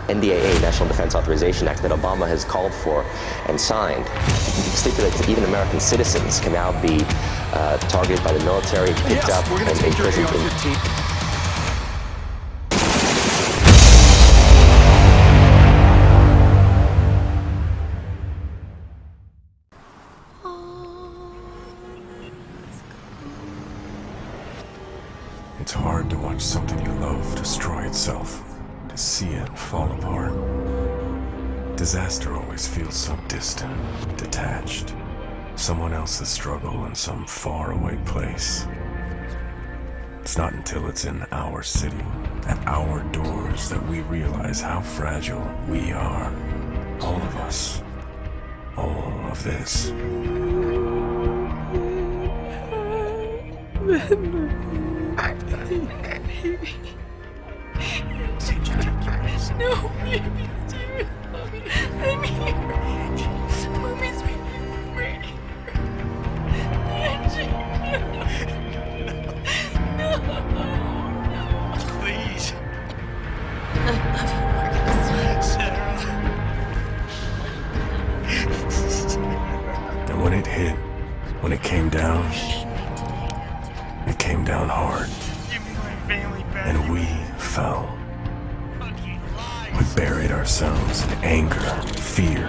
NDAA, National Defense Authorization Act, that Obama has called for and signed, stipulates that even American citizens can now be targeted by the military, picked up, we're gonna and take your imprisoned. AR-15. It's hard to watch something you love destroy itself, to see it fall apart. Disaster always feels so distant, detached. Someone else's struggle in some faraway place. It's not until it's in our city, at our doors, that we realize how fragile we are. All of us. All of this. No, baby, Steven. Mommy, I'm here. Mommy's right here. No. Please. And when it hit, when it came down hard. Give me my family back. And we fell. We buried ourselves in anger, fear,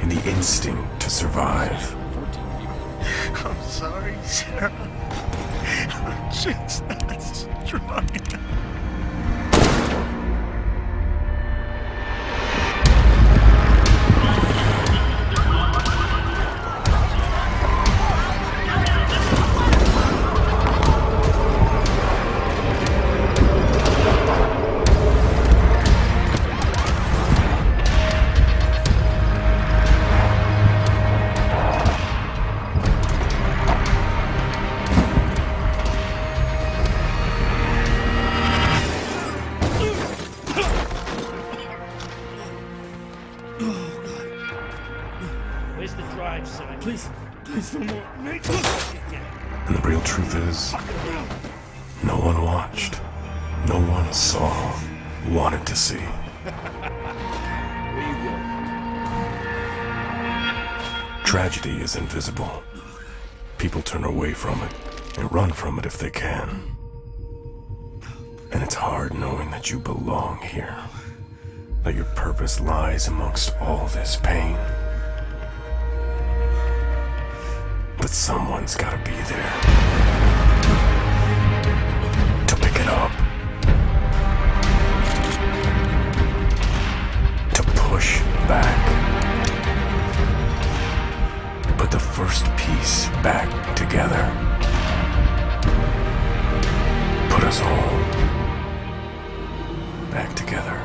in the instinct to survive. I'm sorry, Sarah. I'm just not strong enough. Where's the drive, son? Please, no more. And the real truth is, no one watched. No one saw, wanted to see. Where you going? Tragedy is invisible. People turn away from it and run from it if they can. And it's hard knowing that you belong here, that your purpose lies amongst all this pain. But someone's gotta be there to pick it up, to push back, put the first piece back together, put us all back together.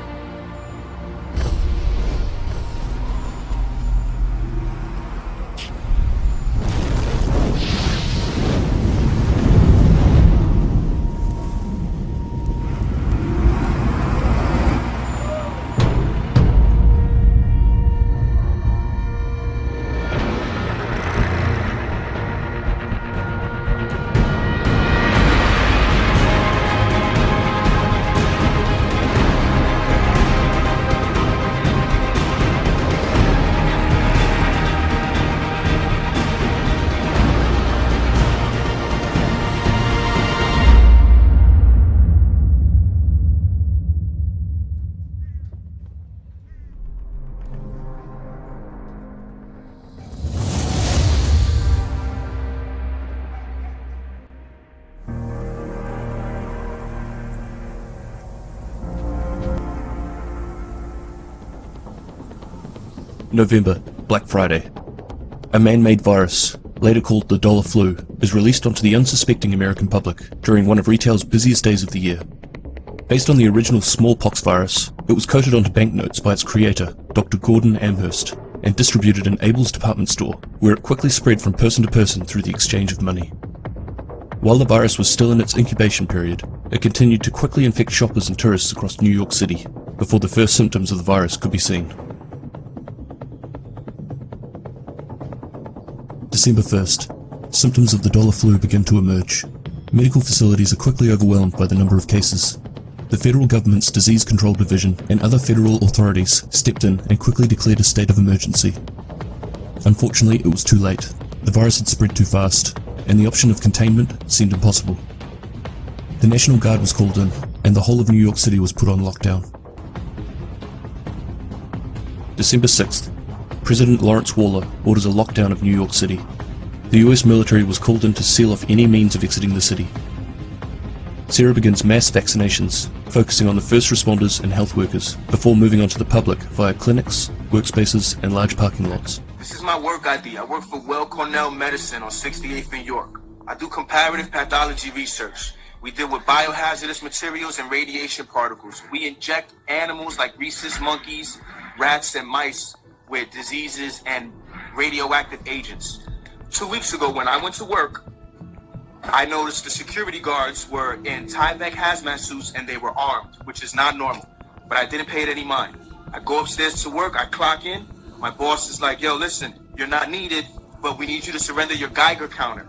November, Black Friday. A man-made virus, later called the dollar flu, is released onto the unsuspecting American public during one of retail's busiest days of the year. Based on the original smallpox virus, it was coated onto banknotes by its creator, Dr. Gordon Amherst, and distributed in Abel's department store, where it quickly spread from person to person through the exchange of money. While the virus was still in its incubation period, it continued to quickly infect shoppers and tourists across New York City, before the first symptoms of the virus could be seen. December 1st. Symptoms of the dollar flu begin to emerge. Medical facilities are quickly overwhelmed by the number of cases. The federal government's disease control division and other federal authorities stepped in and quickly declared a state of emergency. Unfortunately, it was too late. The virus had spread too fast, and the option of containment seemed impossible. The National Guard was called in, and the whole of New York City was put on lockdown. December 6th, President Lawrence Waller orders a lockdown of New York City. The US military was called in to seal off any means of exiting the city. Sarah begins mass vaccinations, focusing on the first responders and health workers, before moving on to the public via clinics, workspaces, and large parking lots. This is my work ID. I work for Well Cornell Medicine on 68th in York. I do comparative pathology research. We deal with biohazardous materials and radiation particles. We inject animals like rhesus monkeys, rats, and mice with diseases and radioactive agents. 2 weeks ago when I went to work, I noticed the security guards were in Tyvek hazmat suits and they were armed, which is not normal, but I didn't pay it any mind. I go upstairs to work, I clock in. My boss is like, yo, listen, you're not needed, but we need you to surrender your Geiger counter.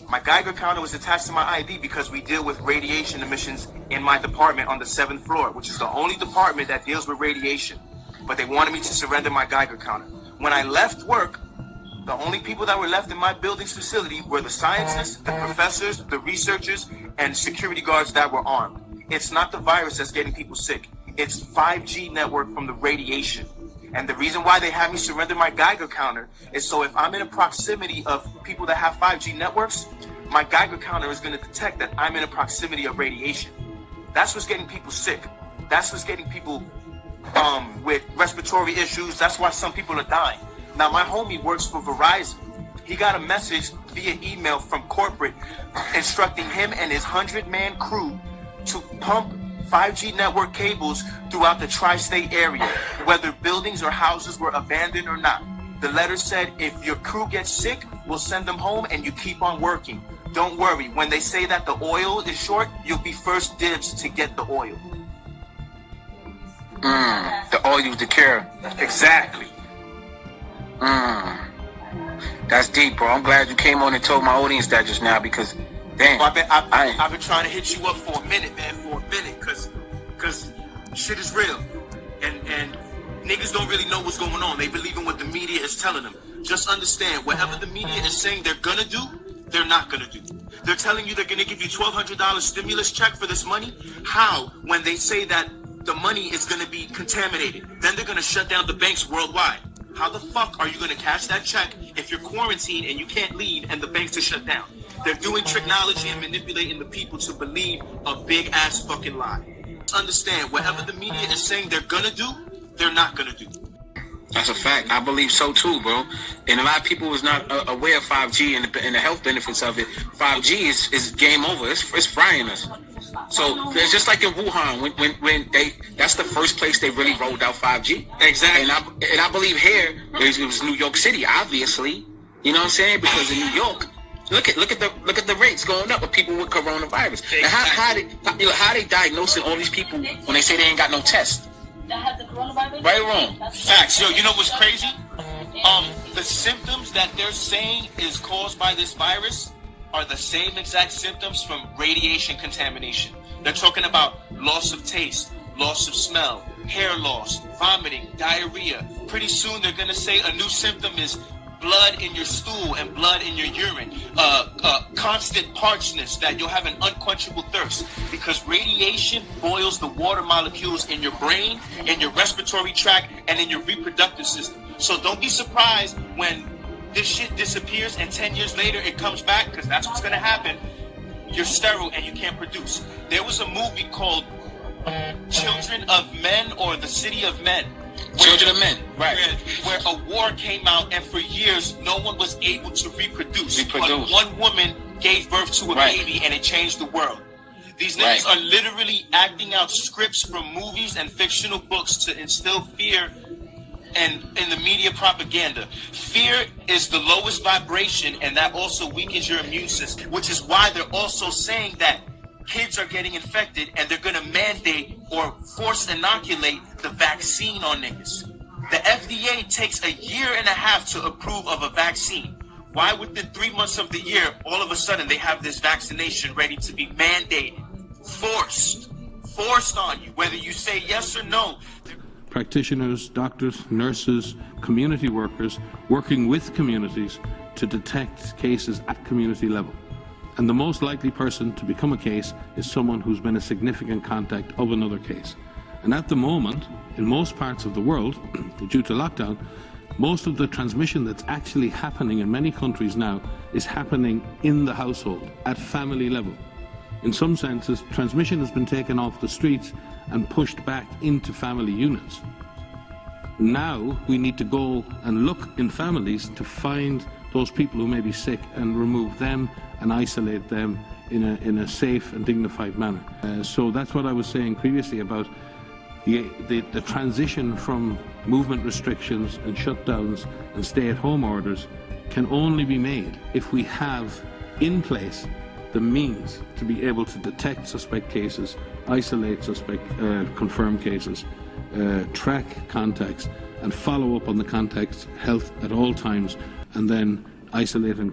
My Geiger counter was attached to my ID because we deal with radiation emissions in my department on the 7th floor, which is the only department that deals with radiation. But they wanted me to surrender my Geiger counter. When I left work, the only people that were left in my building's facility were the scientists, the professors, the researchers, and security guards that were armed. It's not the virus that's getting people sick. It's 5G network from the radiation. And the reason why they have me surrender my Geiger counter is so if I'm in a proximity of people that have 5G networks, my Geiger counter is going to detect that I'm in a proximity of radiation. That's what's getting people sick. That's what's getting people with respiratory issues. That's why some people are dying. Now, my homie works for Verizon. He got a message via email from corporate instructing him and his 100-man crew to pump 5G network cables throughout the tri-state area, whether buildings or houses were abandoned or not. The letter said, if your crew gets sick, we'll send them home and you keep on working. Don't worry, when they say that the oil is short, you'll be first dibs to get the oil. The oil to cure. Exactly. That's deep, bro. I'm glad you came on and told my audience that just now because, damn. I've been trying to hit you up for a minute, man, because shit is real. And niggas don't really know what's going on. They believe in what the media is telling them. Just understand, whatever the media is saying they're gonna do, they're not gonna do. They're telling you they're gonna give you $1,200 stimulus check for this money. How? When they say that the money is gonna be contaminated. Then they're gonna shut down the banks worldwide. How the fuck are you gonna cash that check if you're quarantined and you can't leave and the banks are shut down? They're doing technology and manipulating the people to believe a big ass fucking lie. Understand, whatever the media is saying they're gonna do, they're not gonna do. That's a fact. I believe so too, bro. And a lot of people is not aware of 5G and the health benefits of it. 5G is game over. It's frying us. So it's just like in Wuhan when that's the first place they really rolled out 5G. Exactly. And I believe here it was New York City, obviously. You know what I'm saying? Because in New York, look at the rates going up of people with coronavirus. Exactly. And how they diagnosing all these people when they say they ain't got no test? That has the coronavirus? Right or wrong? Facts. Yo, you know what's crazy? The symptoms that they're saying is caused by this virus are the same exact symptoms from radiation contamination. They're talking about loss of taste, loss of smell, hair loss, vomiting, diarrhea. Pretty soon they're gonna say a new symptom is blood in your stool and blood in your urine, constant parchness, that you'll have an unquenchable thirst because radiation boils the water molecules in your brain, in your respiratory tract, and in your reproductive system. So don't be surprised when this shit disappears and 10 years later it comes back, because that's what's going to happen. You're sterile and you can't produce. There was a movie called Children of Men or The City of Men. Children of Men, right. Where a war came out and for years no one was able to reproduce. But one woman gave birth to a baby and it changed the world. These niggas are literally acting out scripts from movies and fictional books to instill fear and in the media propaganda. Fear is the lowest vibration, and that also weakens your immune system, which is why they're also saying that kids are getting infected and they're gonna mandate or force inoculate the vaccine on niggas. The FDA takes 1.5 years to approve of a vaccine. Why within 3 months of the year, all of a sudden they have this vaccination ready to be mandated, forced forced on you, whether you say yes or no. Practitioners, doctors, nurses, community workers working with communities to detect cases at community level. And the most likely person to become a case is someone who's been a significant contact of another case. And at the moment, in most parts of the world, due to lockdown, most of the transmission that's actually happening in many countries now is happening in the household, at family level. In some senses, transmission has been taken off the streets and pushed back into family units. Now we need to go and look in families to find those people who may be sick and remove them and isolate them in a safe and dignified manner. So that's what I was saying previously about the transition from movement restrictions and shutdowns and stay-at-home orders can only be made if we have in place the means to be able to detect suspect cases, isolate suspect confirmed cases, track contacts, and follow up on the contact's health at all times, and then isolate and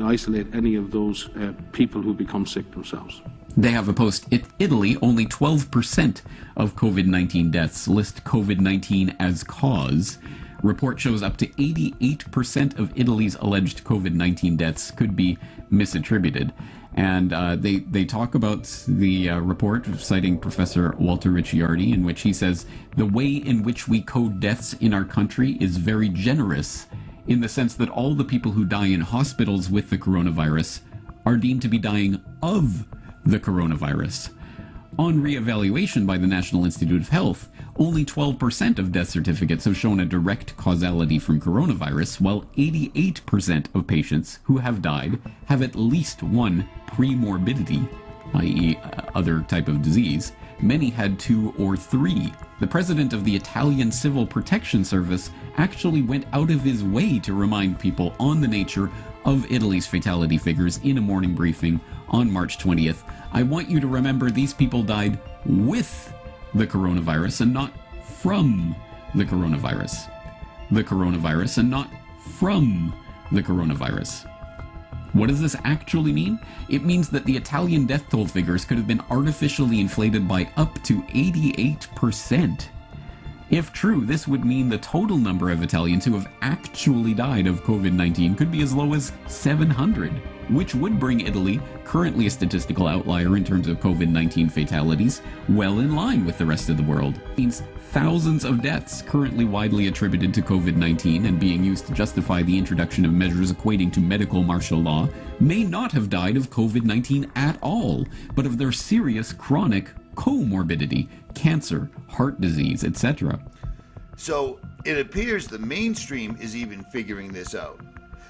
isolate any of those people who become sick themselves. They have a post. In Italy, only 12% of COVID-19 deaths list COVID-19 as cause. Report shows up to 88% of Italy's alleged COVID-19 deaths could be misattributed. And they talk about the report, citing Professor Walter Ricciardi, in which he says, the way in which we code deaths in our country is very generous, in the sense that all the people who die in hospitals with the coronavirus are deemed to be dying of the coronavirus. On re-evaluation by the National Institute of Health, only 12% of death certificates have shown a direct causality from coronavirus, while 88% of patients who have died have at least one premorbidity, i.e. other type of disease. Many had 2 or 3. The president of the Italian Civil Protection Service actually went out of his way to remind people on the nature of Italy's fatality figures in a morning briefing on March 20th. I want you to remember these people died with the coronavirus and not from the coronavirus. The coronavirus and not from the coronavirus. What does this actually mean? It means that the Italian death toll figures could have been artificially inflated by up to 88%. If true, this would mean the total number of Italians who have actually died of COVID-19 could be as low as 700, which would bring Italy, currently a statistical outlier in terms of COVID-19 fatalities, well in line with the rest of the world. It means thousands of deaths currently widely attributed to COVID-19 and being used to justify the introduction of measures equating to medical martial law may not have died of COVID-19 at all, but of their serious chronic comorbidity, cancer, heart disease, etc. So it appears the mainstream is even figuring this out.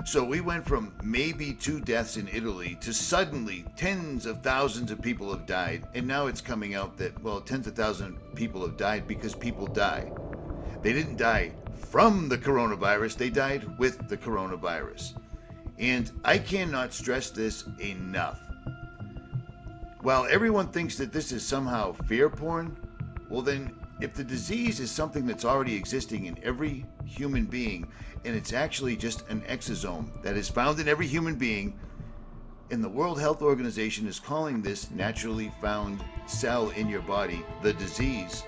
So we went from maybe 2 deaths in Italy to suddenly tens of thousands of people have died, and now it's coming out that, well, tens of thousands of people have died because people die. They didn't die from the coronavirus, they died with the coronavirus. And I cannot stress this enough. While everyone thinks that this is somehow fear porn, well then, if the disease is something that's already existing in every human being, and it's actually just an exosome that is found in every human being, and the World Health Organization is calling this naturally found cell in your body the disease,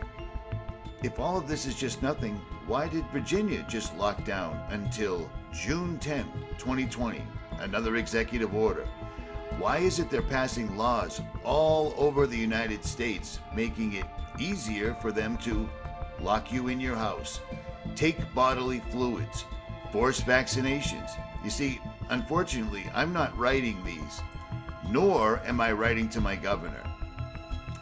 if all of this is just nothing, why did Virginia just lock down until June 10, 2020, another executive order? Why is it they're passing laws all over the United States, making it easier for them to lock you in your house, take bodily fluids, force vaccinations? You see, unfortunately, I'm not writing these, nor am I writing to my governor.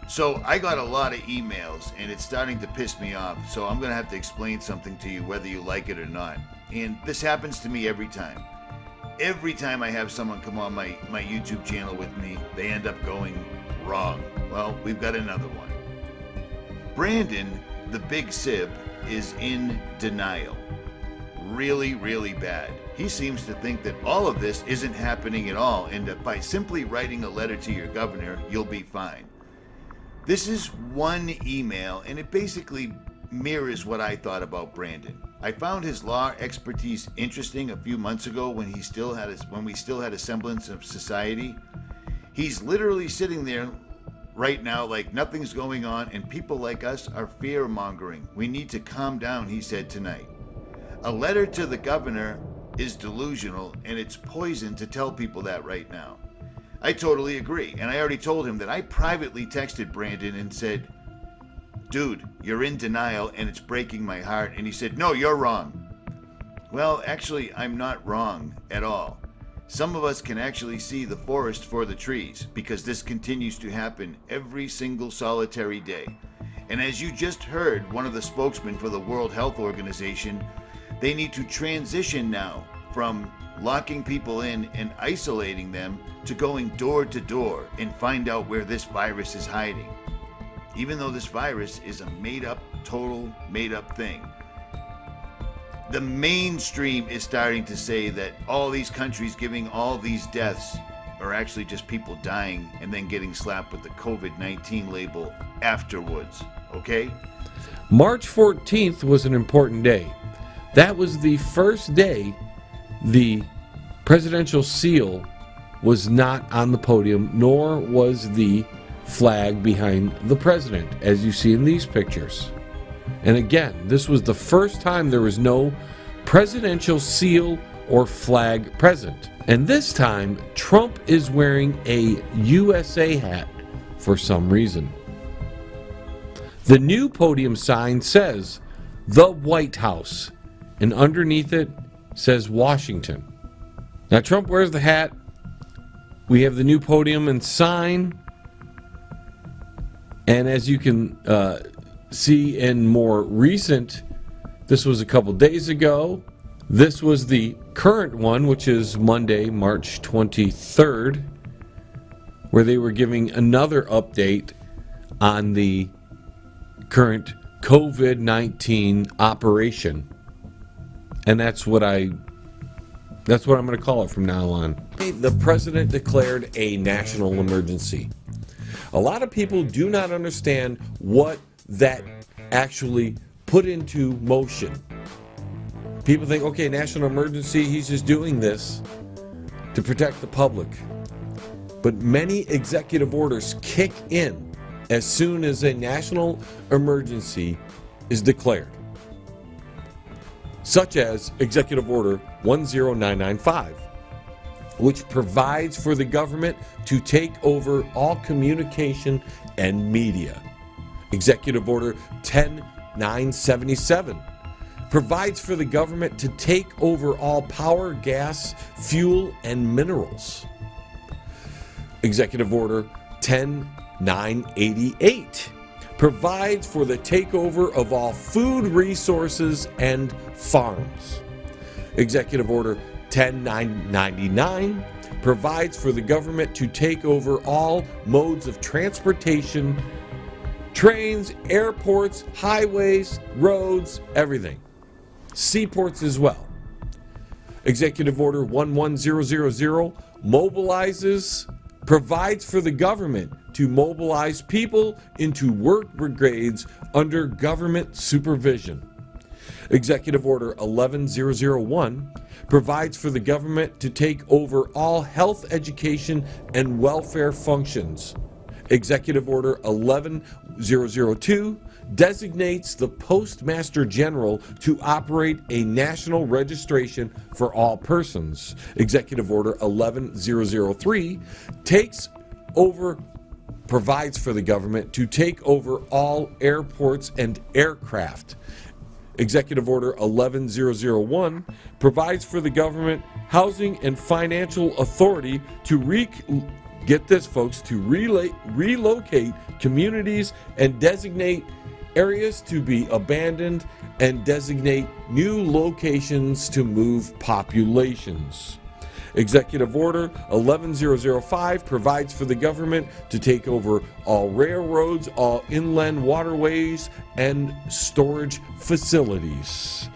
So I got a lot of emails, and it's starting to piss me off, so I'm going to have to explain something to you whether you like it or not. And this happens to me every time. Every time I have someone come on my YouTube channel with me, they end up going wrong. Well, we've got another one. Brandon, the big sib, is in denial. Really, really bad. He seems to think that all of this isn't happening at all, and that by simply writing a letter to your governor, you'll be fine. This is one email, and it basically mirrors what I thought about Brandon. I found his law expertise interesting a few months ago when we still had a semblance of society. He's literally sitting there right now like nothing's going on, and people like us are fear-mongering. We need to calm down, he said tonight. A letter to the governor is delusional, and it's poison to tell people that right now. I totally agree, and I already told him that I privately texted Brandon and said, dude, you're in denial and it's breaking my heart. And he said, no, you're wrong. Well, actually, I'm not wrong at all. Some of us can actually see the forest for the trees because this continues to happen every single solitary day. And as you just heard one of the spokesmen for the World Health Organization, they need to transition now from locking people in and isolating them to going door to door and find out where this virus is hiding. Even though this virus is a total made-up thing. The mainstream is starting to say that all these countries giving all these deaths are actually just people dying and then getting slapped with the COVID-19 label afterwards, okay? March 14th was an important day. That was the first day the presidential seal was not on the podium, nor was the flag behind the president, as you see in these pictures. And again, this was the first time there was no presidential seal or flag present. And this time, Trump is wearing a USA hat for some reason. The new podium sign says, "The White House," and underneath it says Washington. Now, Trump wears the hat. We have the new podium and sign. And as you can see in more recent, this was a couple days ago. This was the current one, which is Monday, March 23rd, where they were giving another update on the current COVID-19 operation. And that's what I'm going to call it from now on. The president declared a national emergency. A lot of people do not understand what that actually put into motion. People think, okay, national emergency, he's just doing this to protect the public. But many executive orders kick in as soon as a national emergency is declared, such as Executive Order 10995. Which provides for the government to take over all communication and media. Executive Order 10977 provides for the government to take over all power, gas, fuel, and minerals. Executive Order 10988 provides for the takeover of all food resources and farms. Executive Order 10999 provides for the government to take over all modes of transportation, trains, airports, highways, roads, everything. Seaports as well. Executive Order 11000 provides for the government to mobilize people into work brigades under government supervision. Executive Order 11001 provides for the government to take over all health, education, and welfare functions. Executive Order 11002 designates the Postmaster General to operate a national registration for all persons. Executive Order 11003 provides for the government to take over all airports and aircraft. Executive Order 11001 provides for the government housing and financial authority to relocate communities and designate areas to be abandoned and designate new locations to move populations. Executive Order 11005 provides for the government to take over all railroads, all inland waterways, and storage facilities.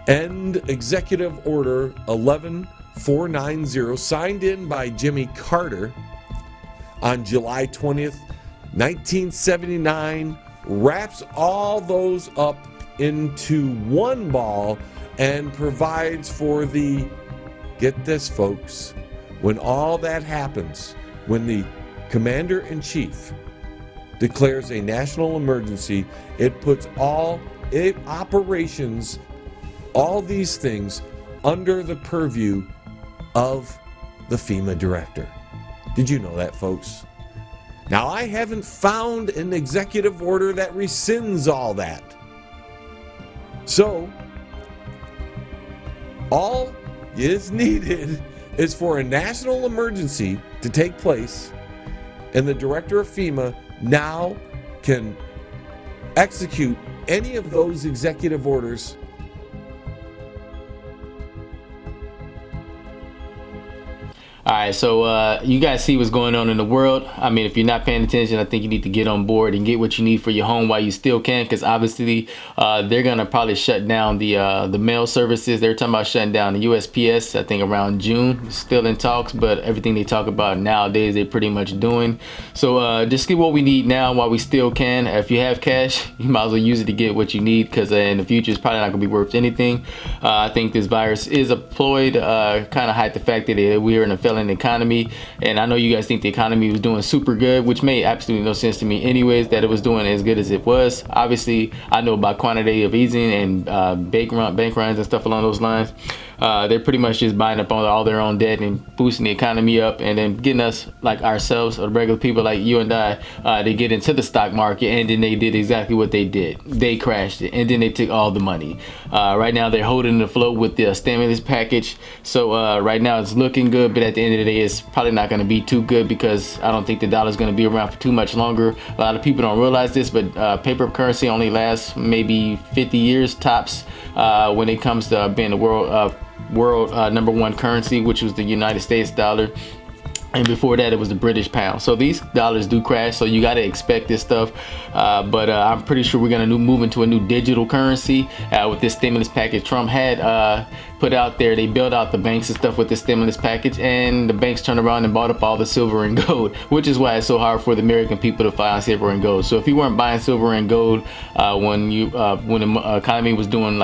And Executive Order 11490, signed in by Jimmy Carter on July 20th, 1979, wraps all those up into one ball and provides for the, get this folks, when all that happens, when the Commander-in-Chief declares a national emergency, it puts all operations, all these things, under the purview of the FEMA director. Did you know that, folks? Now, I haven't found an executive order that rescinds all that. So, all is needed is for a national emergency to take place, and the director of FEMA now can execute any of those executive orders. All right, so you guys see what's going on in the world. I mean, if you're not paying attention, I think you need to get on board and get what you need for your home while you still can, because obviously they're gonna probably shut down the mail services. They're talking about shutting down the USPS, I think around June. It's still in talks, but everything they talk about nowadays, they're pretty much doing. So just get what we need now while we still can. If you have cash, you might as well use it to get what you need, because in the future, it's probably not gonna be worth anything. I think this virus is a ploy to kind of hide the fact that we're in a failing economy, and I know you guys think the economy was doing super good, which made absolutely no sense to me anyways, that it was doing as good as it was. Obviously, I know about quantitative easing and bank runs and stuff along those lines. They're pretty much just buying up on all their own debt and boosting the economy up, and then getting us, like ourselves or regular people like you and I, to get into the stock market, and then they did exactly what they did. They crashed it, and then they took all the money. Right now they're holding the float with the stimulus package, so right now it's looking good, but at the end of the day it's probably not going to be too good, because I don't think the dollar's going to be around for too much longer. A lot of people don't realize this, but paper currency only lasts maybe 50 years tops when it comes to being the world number one currency, which was the United States dollar. And before that, it was the British pound. So these dollars do crash, so you got to expect this stuff. But I'm pretty sure we're going to move into a new digital currency with this stimulus package Trump had put out there. They bailed out the banks and stuff with the stimulus package, and the banks turned around and bought up all the silver and gold, which is why it's so hard for the American people to find silver and gold. So if you weren't buying silver and gold when the economy was doing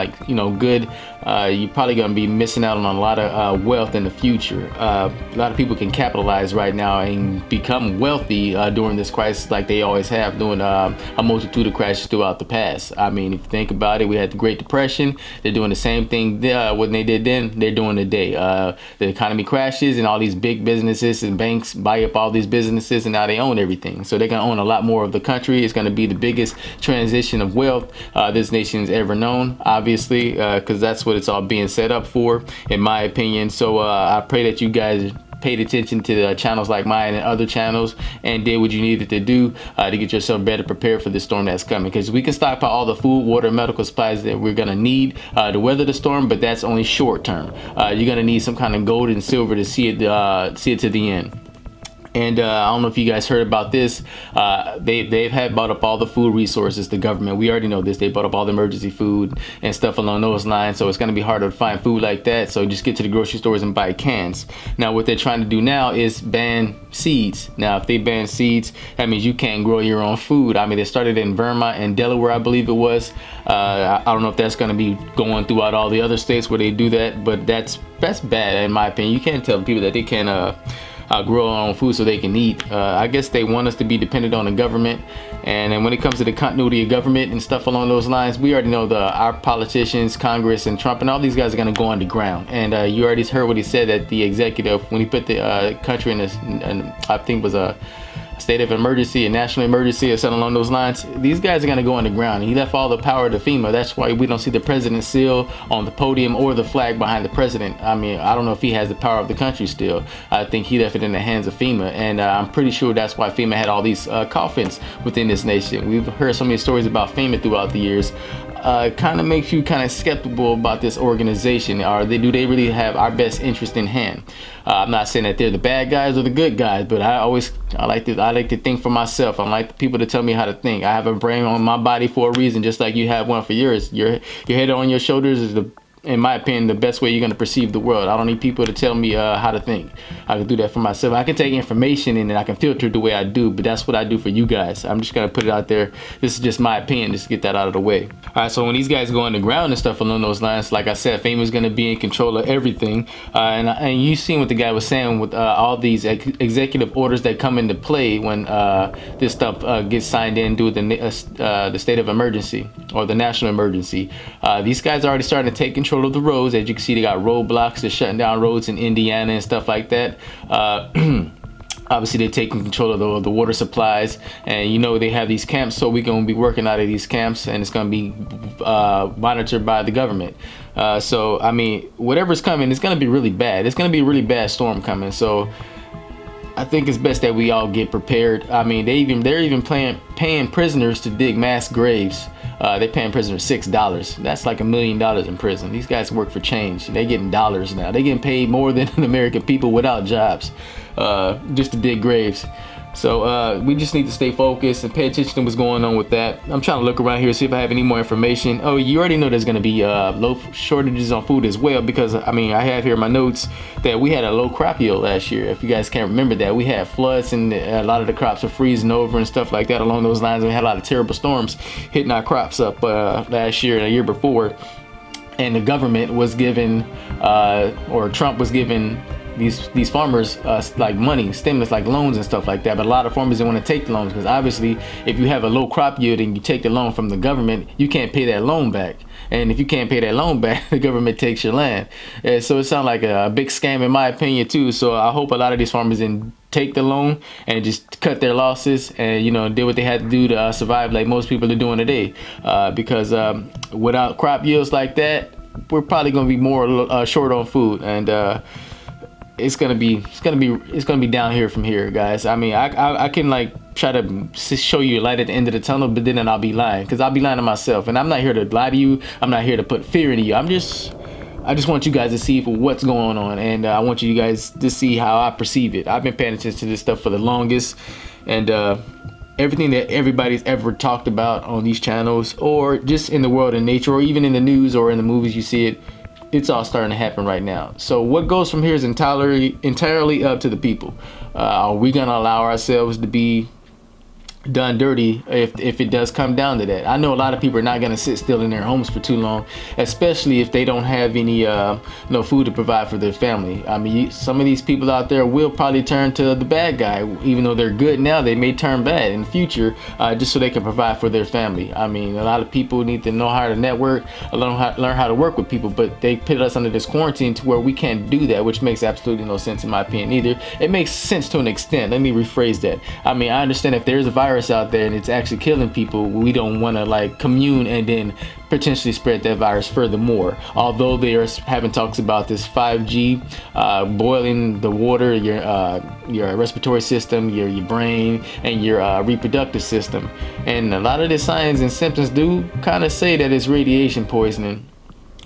good, you're probably going to be missing out on a lot of wealth in the future. A lot of people can capitalize right now and become wealthy during this crisis, like they always have, doing a multitude of crashes throughout the past. I mean, if you think about it, we had the Great Depression. They're doing the same thing when they did then, they're doing today. The economy crashes, and all these big businesses and banks buy up all these businesses, and now they own everything. So they're going to own a lot more of the country. It's going to be the biggest transition of wealth this nation's ever known, obviously, because that's what it's all being set up for, in my opinion. So I pray that you guys paid attention to the channels like mine and other channels, and did what you needed to do to get yourself better prepared for the storm that's coming, because we can stockpile all the food, water, medical supplies that we're going to need to weather the storm, but that's only short term. You're going to need some kind of gold and silver to see it to the end. And I don't know if you guys heard about this. They've had bought up all the food resources, the government. We already know this. They bought up all the emergency food and stuff along those lines. So it's going to be harder to find food like that. So just get to the grocery stores and buy cans. Now, what they're trying to do now is ban seeds. Now, if they ban seeds, that means you can't grow your own food. I mean, they started in Vermont and Delaware, I believe it was. I don't know if that's going to be going throughout all the other states where they do that, but that's bad in my opinion. You can't tell people that they can grow our own food so they can eat. I guess they want us to be dependent on the government, and then when it comes to the continuity of government and stuff along those lines, we already know our politicians, Congress, and Trump, and all these guys are going to go underground. And you already heard what he said at the executive when he put the country in this, and I think it was a state of emergency, a national emergency, or something along those lines. These guys are going to go underground. He left all the power to FEMA. That's why we don't see the president's seal on the podium or the flag behind the president. I mean, I don't know if he has the power of the country still. I think he left it in the hands of FEMA, and I'm pretty sure that's why FEMA had all these coffins within this nation. We've heard so many stories about FEMA throughout the years. Kind of makes you kind of skeptical about this organization. Do they really have our best interest in hand? I'm not saying that they're the bad guys or the good guys, but I like to think for myself. I like the people to tell me how to think. I have a brain on my body for a reason, just like you have one for yours. Your head on your shoulders is the in my opinion, the best way you're going to perceive the world. I don't need people to tell me how to think. I can do that for myself. I can take information and I can filter the way I do, but that's what I do for you guys. I'm just going to put it out there. This is just my opinion, just to get that out of the way. All right, so when these guys go underground and stuff along those lines, like I said, FEMA is going to be in control of everything. And you seen what the guy was saying with all these executive orders that come into play when this stuff gets signed in due to the state of emergency or the national emergency. These guys are already starting to take control of the roads. As you can see, they got roadblocks. They're shutting down roads in Indiana and stuff like that. Obviously, they're taking control of the water supplies, and you know they have these camps, so we're going to be working out of these camps, and it's going to be monitored by the government. So I mean, whatever's coming, it's going to be really bad. It's going to be a really bad storm coming. So I think it's best that we all get prepared. I mean, they're even paying prisoners to dig mass graves. They're paying prisoners $6. That's like $1 million in prison. These guys work for change. They're getting dollars now. They're getting paid more than the American people without jobs, just to dig graves. So we just need to stay focused and pay attention to what's going on with that. I'm trying to look around here, see if I have any more information. Oh, you already know there's going to be low shortages on food as well, because I mean, I have here in my notes that we had a low crop yield last year. If you guys can't remember that, we had floods and a lot of the crops were freezing over and stuff like that along those lines. We had a lot of terrible storms hitting our crops up last year and the year before. And the government was giving, or Trump was giving these farmers like money, stimulus, like loans and stuff like that. But a lot of farmers didn't want to take the loans because obviously if you have a low crop yield and you take the loan from the government, you can't pay that loan back. And if you can't pay that loan back, the government takes your land. And so it sounds like a big scam in my opinion too. So I hope a lot of these farmers didn't take the loan and just cut their losses and, you know, did what they had to do to survive like most people are doing today. Because without crop yields like that, we're probably going to be more short on food, and it's gonna be down here from here, guys. I mean, I can like try to show you a light at the end of the tunnel, but then I'll be lying, because I'll be lying to myself, and I'm not here to lie to you. I'm not here to put fear into you. I just want you guys to see what's going on, and I want you guys to see how I perceive it. I've been paying attention to this stuff for the longest, and everything that everybody's ever talked about on these channels, or just in the world of nature, or even in the news or in the movies you see it, it's all starting to happen right now. So what goes from here is entirely up to the people. Are we gonna allow ourselves to be done dirty if it does come down to that? I know a lot of people are not going to sit still in their homes for too long, especially if they don't have any no food to provide for their family. I mean, some of these people out there will probably turn to the bad guy. Even though they're good now, they may turn bad in the future, just so they can provide for their family. I mean, a lot of people need to know how to network, learn how to work with people, but they put us under this quarantine to where we can't do that, which makes absolutely no sense in my opinion either. It makes sense to an extent. Let me rephrase that. I mean, I understand if there's a virus out there and it's actually killing people, we don't want to like commune and then potentially spread that virus furthermore. Although they are having talks about this 5G boiling the water, your respiratory system, your brain, and your reproductive system, and a lot of the signs and symptoms do kind of say that it's radiation poisoning.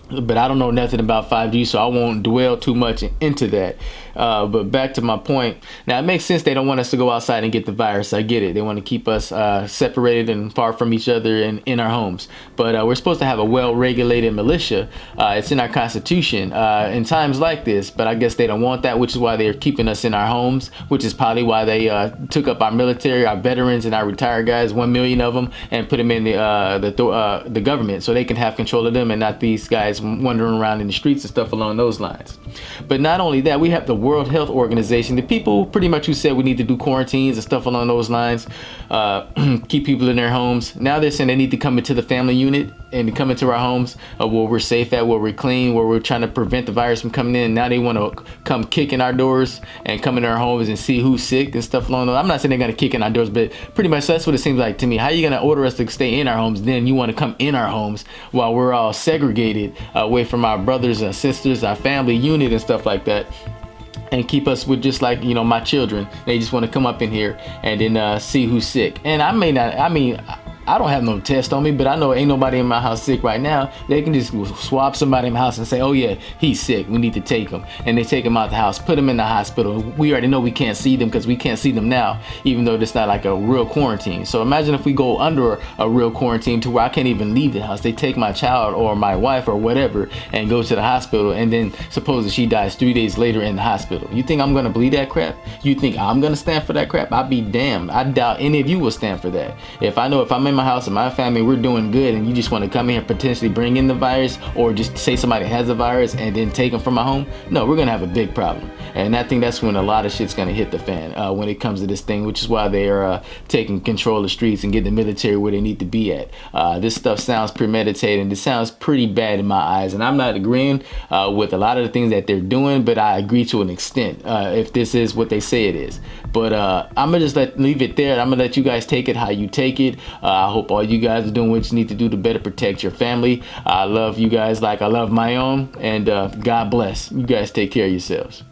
But I don't know nothing about 5G, so I won't dwell too much into that. But back to my point. Now, it makes sense they don't want us to go outside and get the virus. I get it. They want to keep us separated and far from each other and in our homes. But we're supposed to have a well-regulated militia. It's in our Constitution in times like this. But I guess they don't want that, which is why they're keeping us in our homes, which is probably why they took up our military, our veterans, and our retired guys, 1 million of them, and put them in the government so they can have control of them and not these guys wandering around in the streets and stuff along those lines. But not only that, we have the World Health Organization, the people pretty much who said we need to do quarantines and stuff along those lines, keep people in their homes. Now they're saying they need to come into the family unit and to come into our homes where we're safe at, where we're clean, where we're trying to prevent the virus from coming in. Now they want to come kick in our doors and come in our homes and see who's sick and stuff along those. I'm not saying they're going to kick in our doors, but pretty much that's what it seems like to me. How are you going to order us to stay in our homes, then you want to come in our homes while we're all segregated away from our brothers and sisters, our family unit and stuff like that, and keep us with just like, you know, my children. They just want to come up in here and then see who's sick. And I mean, I don't have no test on me, but I know ain't nobody in my house sick right now. They can just swab somebody in my house and say, oh yeah, he's sick, we need to take him. And they take him out the house, put him in the hospital. We already know we can't see them because we can't see them now, even though it's not like a real quarantine. So imagine if we go under a real quarantine to where I can't even leave the house. They take my child or my wife or whatever and go to the hospital, and then supposedly she dies 3 days later in the hospital. You think I'm gonna believe that crap? You think I'm gonna stand for that crap? I'd be damned. I doubt any of you will stand for that. If I know if I'm in my house and my family, we're doing good, and you just want to come here and potentially bring in the virus, or just say somebody has a virus and then take them from my home, no, we're gonna have a big problem. And I think that's when a lot of shit's gonna hit the fan when it comes to this thing, which is why they are taking control of the streets and getting the military where they need to be at. This stuff sounds premeditated, and it sounds pretty bad in my eyes, and I'm not agreeing with a lot of the things that they're doing, but I agree to an extent if this is what they say it is. But I'm gonna just leave it there. I'm gonna let you guys take it how you take it. I hope all you guys are doing what you need to do to better protect your family. I love you guys like I love my own, and God bless. You guys take care of yourselves.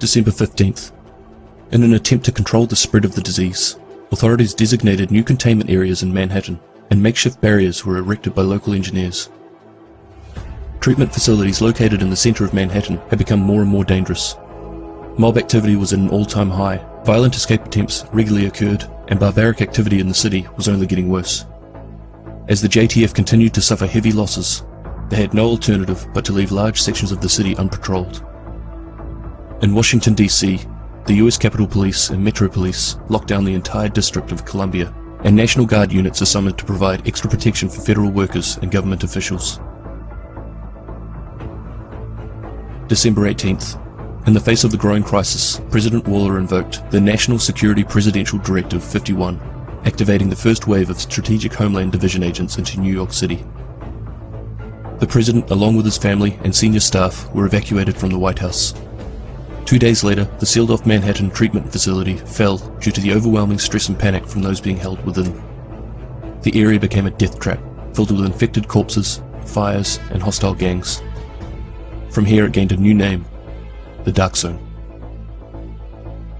December 15th. In an attempt to control the spread of the disease, authorities designated new containment areas in Manhattan, and makeshift barriers were erected by local engineers. Treatment facilities located in the center of Manhattan had become more and more dangerous. Mob activity was at an all-time high, violent escape attempts regularly occurred, and barbaric activity in the city was only getting worse. As the JTF continued to suffer heavy losses, they had no alternative but to leave large sections of the city unpatrolled. In Washington, D.C., the US Capitol Police and Metro Police locked down the entire District of Columbia, and National Guard units are summoned to provide extra protection for federal workers and government officials. December 18th. In the face of the growing crisis, President Waller invoked the National Security Presidential Directive 51, activating the first wave of Strategic Homeland Division agents into New York City. The President, along with his family and senior staff, were evacuated from the White House. 2 days later, the sealed-off Manhattan treatment facility fell due to the overwhelming stress and panic from those being held within. The area became a death trap, filled with infected corpses, fires, and hostile gangs. From here it gained a new name, the Dark Zone.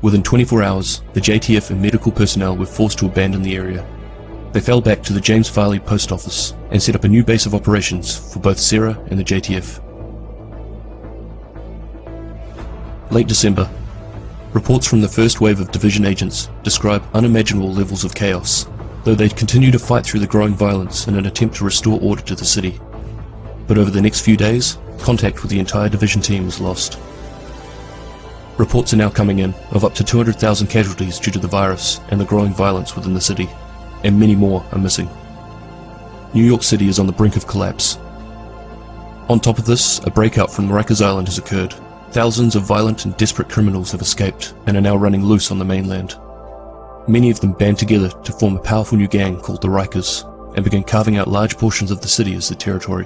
Within 24 hours, the JTF and medical personnel were forced to abandon the area. They fell back to the James Farley Post Office and set up a new base of operations for both SERA and the JTF. Late December. Reports from the first wave of division agents describe unimaginable levels of chaos, though they'd continue to fight through the growing violence in an attempt to restore order to the city. But over the next few days, contact with the entire division team was lost. Reports are now coming in of up to 200,000 casualties due to the virus and the growing violence within the city, and many more are missing. New York City is on the brink of collapse. On top of this, a breakout from Rikers Island has occurred. Thousands of violent and desperate criminals have escaped and are now running loose on the mainland. Many of them band together to form a powerful new gang called the Rikers and begin carving out large portions of the city as their territory.